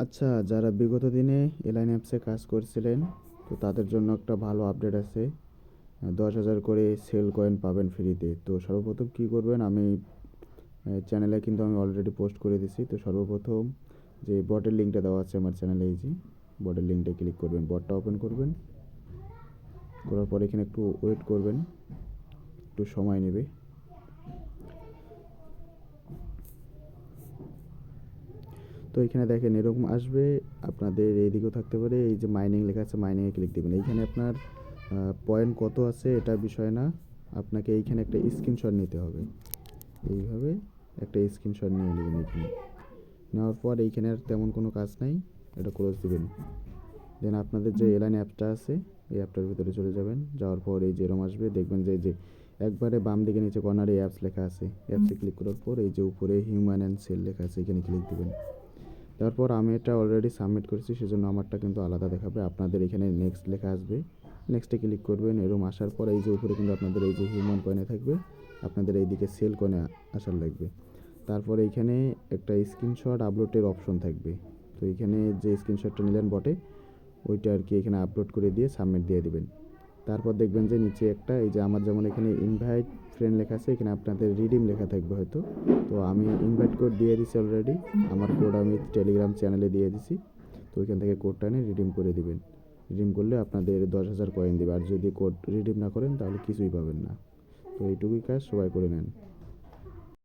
আচ্ছা, যারা বিগত দিনে এলাইন অ্যাপসে কাজ করছিলেন, তো তাদের জন্য একটা ভালো আপডেট আছে। 10,000 করে সেল কয়েন পাবেন ফ্রিতে। তো সর্বপ্রথম কী করবেন, আমি চ্যানেলে কিন্তু আমি অলরেডি পোস্ট করে দিছি। তো সর্বপ্রথম যে বটের লিঙ্কটা দেওয়া আছে আমার চ্যানেলে, এই যে বটের লিঙ্কটা ক্লিক করবেন, বটটা ওপেন করবেন। করার পর এখানে একটু ওয়েট করবেন, একটু সময় নেবে। তো এখানে দেখেন এরকম আসবে, আপনাদের এইদিকেও থাকতে পারে। এই যে মাইনিং লেখা আছে, মাইনিংয়ে ক্লিক দেবেন। এইখানে আপনার পয়েন্ট কত আছে এটা বিষয় না, আপনাকে এইখানে একটা স্ক্রিনশট নিতে হবে। এইভাবে একটা স্ক্রিনশট নিয়ে নেবেন। এইখানে নেওয়ার পর এইখানে আর তেমন কোনো কাজ নাই, এটা ক্লোজ দিবেন। দেন আপনাদের যে এলাইন অ্যাপটা আছে, এই অ্যাপটার ভিতরে চলে যাবেন। যাওয়ার পর এই যে এরকম আসবে, দেখবেন যে একবারে বাম দিকে নিচে কর্নারে অ্যাপস লেখা আছে। অ্যাপসে ক্লিক করার পর এই যে উপরে হিউম্যান অ্যান্ড সেল লেখা আছে, এখানে ক্লিক দিবেন। তারপর আমি এটা অলরেডি সাবমিট করেছি, সেজন্য আমারটা কিন্তু আলাদা দেখাবে। আপনাদের এখানে নেক্সট লেখা আসবে, নেক্সটে ক্লিক করবেন। এরকম আসার পর এই যে উপরে কিন্তু আপনাদের এই যে হিউম্যান কয়েনে থাকবে, আপনাদের এইদিকে সেল কয়েনে আসার লাগবে। তারপর এইখানে একটা স্ক্রিনশট আপলোডের অপশন থাকবে। তো এইখানে যে স্ক্রিনশটটা নিলেন বটে, ওইটা আর কি এখানে আপলোড করে দিয়ে সাবমিট দিয়ে দিবেন। তারপর দেখবেন যে নিচে একটা এই যে আমার যেমন এখানে ইনভাইট ফ্রেন্ড লেখা আছে, এখানে আপনাদের রিডিম লেখা থাকবে হয়তো। তো আমি ইনভাইট কোড দিয়ে দিছি অলরেডি, আমার কোড আমি টেলিগ্রাম চ্যানেলে দিয়ে দিছি। তো ওইখান থেকে কোডটা নিয়ে রিডিম করে দিবেন। রিডিম করলে আপনাদের 10,000 কয়েন দেবে। আর যদি কোড রিডিম না করেন তাহলে কিছুই পাবেন না। তো এইটুকুই কাজ, সবাই করে নেন।